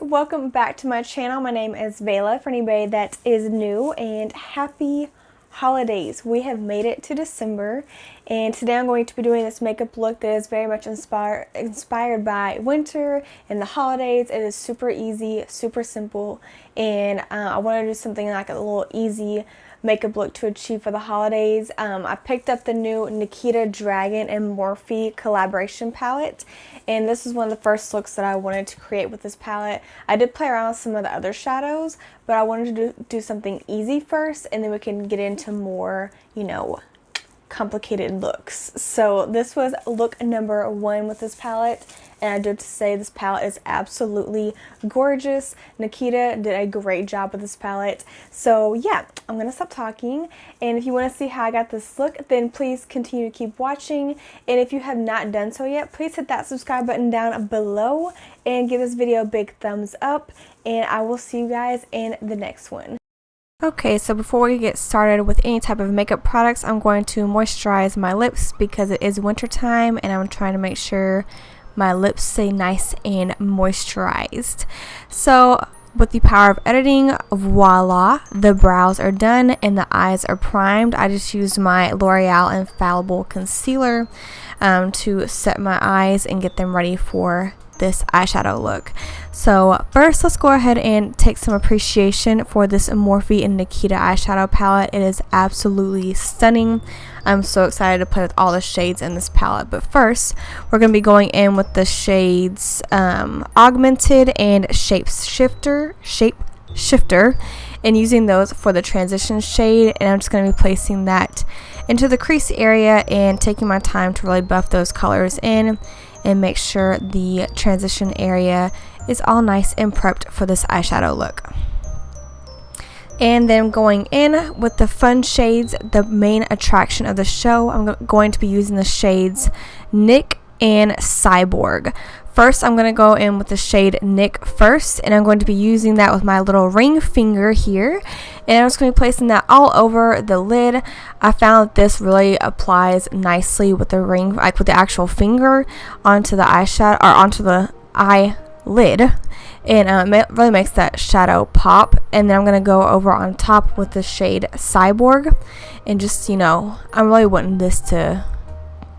welcome back to my channel. My name is Vela for anybody that is new, and happy holidays. We have made it to December, and today I'm going to be doing this makeup look that is very much inspired by winter and the holidays. It is super easy, super simple, and I want to do something like a little easy makeup look to achieve for the holidays. I picked up the new Nikita Dragon and Morphe collaboration palette, and this is one of the first looks that I wanted to create with this palette. I did play around with some of the other shadows, but I wanted to do something easy first, and then we can get into more, complicated looks. So this was look number 1 with this palette, and I do have to say this palette is absolutely gorgeous. Nikita did a great job with this palette. So yeah, I'm gonna stop talking, and if you want to see how I got this look, then please continue to keep watching, and if you have not done so yet, please hit that subscribe button down below and give this video a big thumbs up, and I will see you guys in the next one. Okay, so before we get started with any type of makeup products, I'm going to moisturize my lips because it is winter time and I'm trying to make sure my lips stay nice and moisturized. So with the power of editing, voila, the brows are done and the eyes are primed. I just used my L'Oreal Infallible Concealer to set my eyes and get them ready for this eyeshadow look. So first, let's go ahead and take some appreciation for this Morphe and Nikita eyeshadow palette. It is absolutely stunning. I'm so excited to play with all the shades in this palette, but first we're going to be going in with the shades Augmented and Shapeshifter, and using those for the transition shade, and I'm just going to be placing that into the crease area and taking my time to really buff those colors in and make sure the transition area is all nice and prepped for this eyeshadow look. And then going in with the fun shades, the main attraction of the show, I'm going to be using the shades Nick and Cyborg. First, I'm going to go in with the shade Nick first, and I'm going to be using that with my little ring finger here, and I'm just going to be placing that all over the lid. I found that this really applies nicely with the ring, like with the actual finger onto the eyeshadow or onto the eyelid, and it really makes that shadow pop. And then I'm going to go over on top with the shade Cyborg, and just, I'm really wanting this to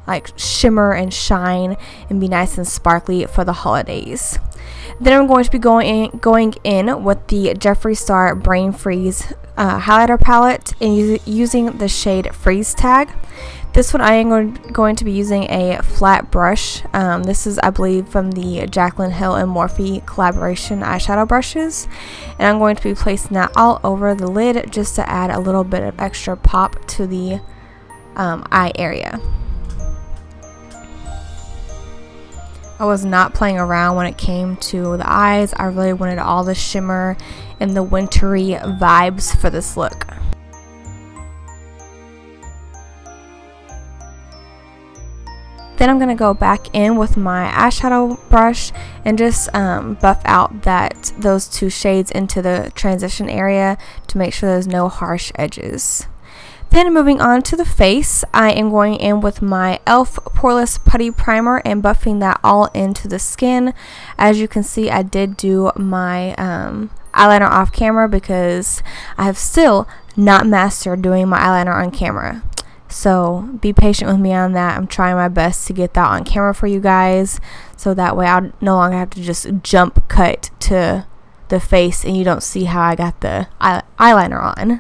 like shimmer and shine and be nice and sparkly for the holidays. Then I'm going to be going in with the Jeffree Star Brain Freeze highlighter palette and using the shade Freeze Tag. This one I am going to be using a flat brush. This is, I believe, from the Jaclyn Hill and Morphe collaboration eyeshadow brushes, and I'm going to be placing that all over the lid just to add a little bit of extra pop to the eye area. I was not playing around when it came to the eyes. I really wanted all the shimmer and the wintry vibes for this look. Then I'm going to go back in with my eyeshadow brush and just buff out those two shades into the transition area to make sure there's no harsh edges. Then moving on to the face, I am going in with my e.l.f. Poreless Putty Primer and buffing that all into the skin. As you can see, I did do my eyeliner off camera because I have still not mastered doing my eyeliner on camera. So be patient with me on that. I'm trying my best to get that on camera for you guys, so that way I'll no longer have to just jump cut to the face and you don't see how I got the eyeliner on.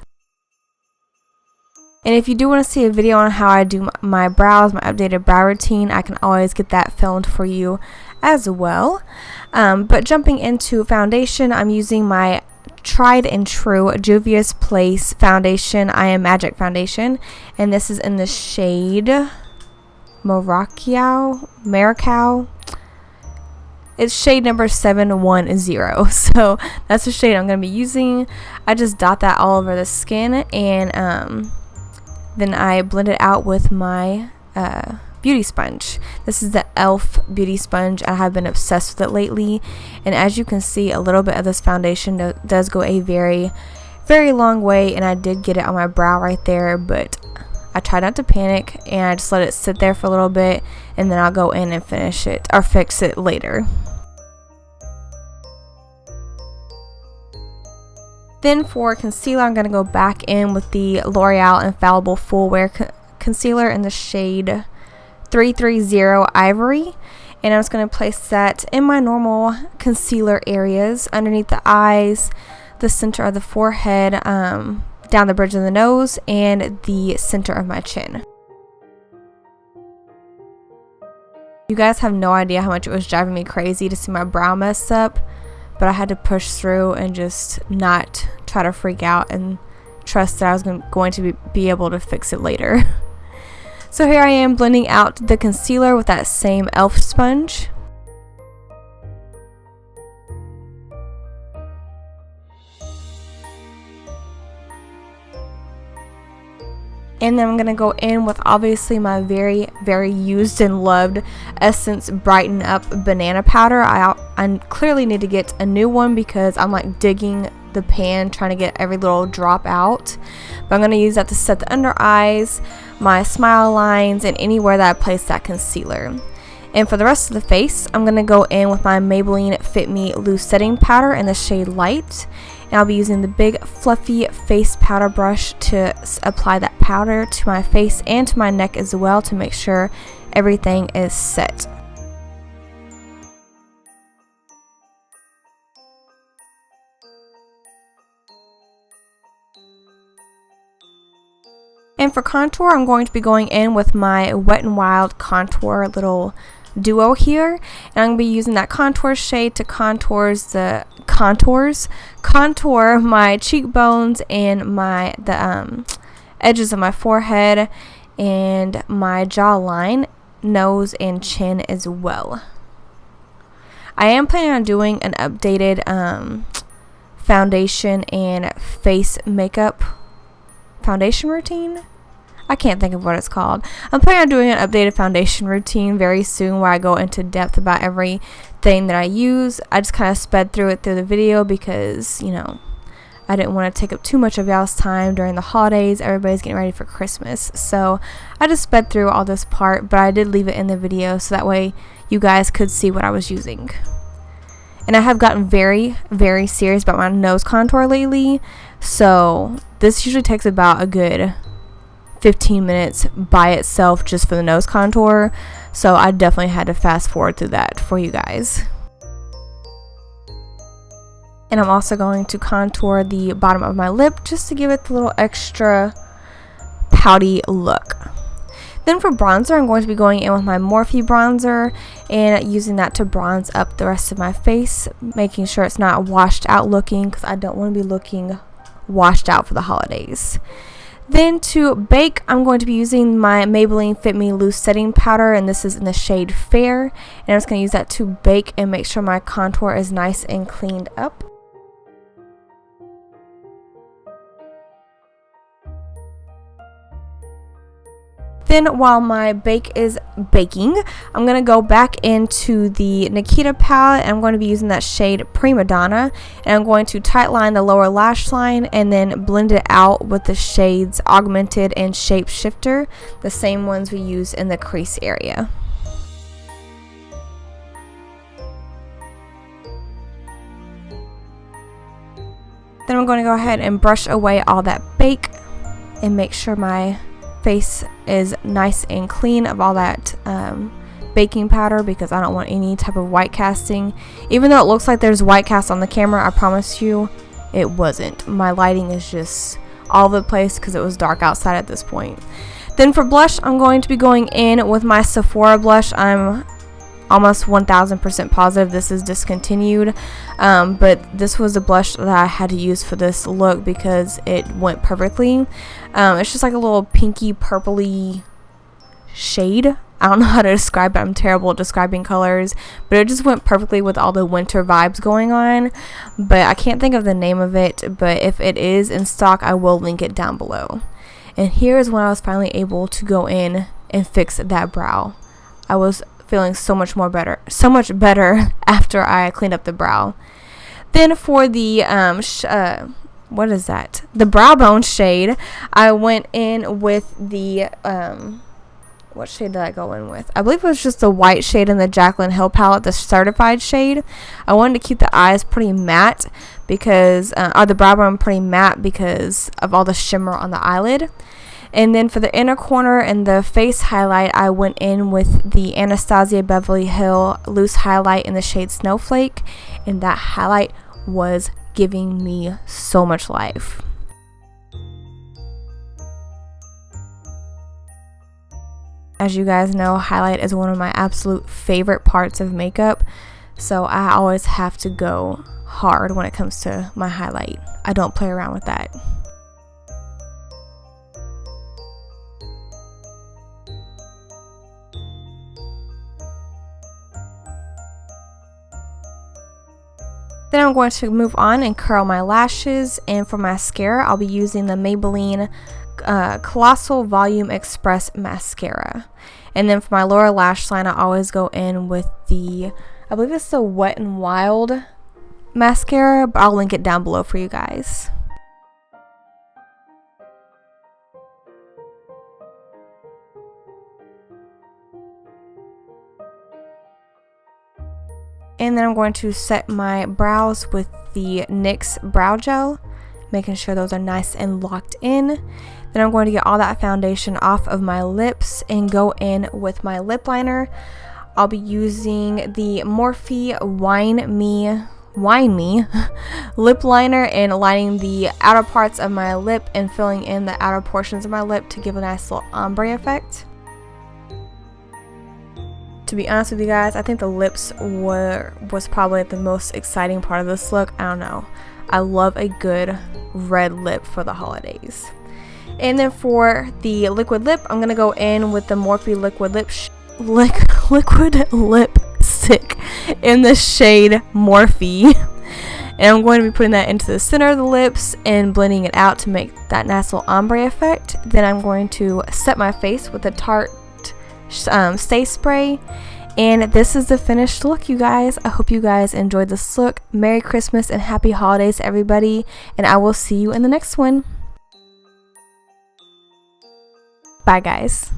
And if you do want to see a video on how I do my brows, my updated brow routine, I can always get that filmed for you as well. But jumping into foundation, I'm using my tried and true Juvia's Place foundation. I Am Magic foundation, and this is in the shade Maracau. It's shade number 710, so that's the shade I'm going to be using. I just dot that all over the skin, and then I blend it out with my beauty sponge. This is the e.l.f. beauty sponge. I have been obsessed with it lately, and as you can see, a little bit of this foundation does go a very, very long way, and I did get it on my brow right there, but I try not to panic, and I just let it sit there for a little bit, and then I'll go in and finish it or fix it later. Then for concealer, I'm going to go back in with the L'Oreal Infallible Full Wear Concealer in the shade 330 Ivory. And I'm just going to place that in my normal concealer areas, underneath the eyes, the center of the forehead, down the bridge of the nose, and the center of my chin. You guys have no idea how much it was driving me crazy to see my brow mess up, but I had to push through and just not try to freak out and trust that I was going to be able to fix it later. So here I am blending out the concealer with that same e.l.f. sponge. And then I'm going to go in with obviously my very, very used and loved Essence Brighten Up Banana Powder. I clearly need to get a new one because I'm like digging the pan trying to get every little drop out. But I'm going to use that to set the under eyes, my smile lines, and anywhere that I place that concealer. And for the rest of the face, I'm going to go in with my Maybelline Fit Me Loose Setting Powder in the shade Light. And I'll be using the big fluffy face powder brush to apply that powder to my face and to my neck as well to make sure everything is set. And for contour, I'm going to be going in with my Wet n Wild contour little duo here, and I'm going to be using that contour shade to contour my cheekbones and the edges of my forehead and my jawline, nose, and chin as well. I am planning on doing an updated foundation and face makeup foundation routine. I can't think of what it's called. I'm planning on doing an updated foundation routine very soon where I go into depth about everything that I use. I just kind of sped through it through the video because, you know, I didn't want to take up too much of y'all's time during the holidays. Everybody's getting ready for Christmas. So I just sped through all this part, but I did leave it in the video so that way you guys could see what I was using. And I have gotten very, very serious about my nose contour lately. So this usually takes about a good 15 minutes by itself just for the nose contour, so I definitely had to fast forward through that for you guys. And I'm also going to contour the bottom of my lip just to give it the little extra pouty look. Then for bronzer, I'm going to be going in with my Morphe bronzer and using that to bronze up the rest of my face, making sure it's not washed out looking because I don't want to be looking washed out for the holidays. Then to bake, I'm going to be using my Maybelline Fit Me Loose Setting Powder, and this is in the shade Fair. And I'm just going to use that to bake and make sure my contour is nice and cleaned up. Then while my bake is baking, I'm going to go back into the Nikita palette, and I'm going to be using that shade Prima Donna, and I'm going to tight line the lower lash line and then blend it out with the shades Augmented and Shape Shifter, the same ones we use in the crease area. Then I'm going to go ahead and brush away all that bake and make sure my face is nice and clean of all that baking powder because I don't want any type of white casting. Even though it looks like there's white cast on the camera, I promise you it wasn't. My lighting is just all over the place because it was dark outside at this point. Then for blush, I'm going to be going in with my Sephora blush. I'm almost 1000% positive this is discontinued, but this was a blush that I had to use for this look because it went perfectly. It's just like a little pinky purpley shade. I don't know how to describe it. I'm terrible at describing colors, but it just went perfectly with all the winter vibes going on. But I can't think of the name of it, but if it is in stock, I will link it down below. And here is when I was finally able to go in and fix that brow. I was feeling so much better after I cleaned up the brow. Then for the what is that? The brow bone shade, I went in with the what shade did I go in with? I believe it was just the white shade in the Jaclyn Hill palette, the certified shade. I wanted to keep the eyes pretty matte because, or the brow bone pretty matte because of all the shimmer on the eyelid. And then for the inner corner and the face highlight, I went in with the Anastasia Beverly Hill loose highlight in the shade Snowflake. And that highlight was giving me so much life. As you guys know, highlight is one of my absolute favorite parts of makeup. So I always have to go hard when it comes to my highlight. I don't play around with that. Then I'm going to move on and curl my lashes, and for mascara I'll be using the Maybelline Colossal Volume Express mascara. And then for my lower lash line, I always go in with the, I believe it's the Wet n Wild mascara, but I'll link it down below for you guys. And then I'm going to set my brows with the NYX Brow Gel, making sure those are nice and locked in. Then I'm going to get all that foundation off of my lips and go in with my lip liner. I'll be using the Morphe Wine Me lip liner and lining the outer parts of my lip and filling in the outer portions of my lip to give a nice little ombre effect. To be honest with you guys, I think the lips was probably the most exciting part of this look. I don't know. I love a good red lip for the holidays. And then for the liquid lip, I'm going to go in with the Morphe liquid lipstick in the shade Morphe. And I'm going to be putting that into the center of the lips and blending it out to make that nice little ombre effect. Then I'm going to set my face with the Tarte Stay Spray. And this is the finished look, you guys. I hope you guys enjoyed this look. Merry Christmas and Happy Holidays to everybody. And I will see you in the next one. Bye, guys.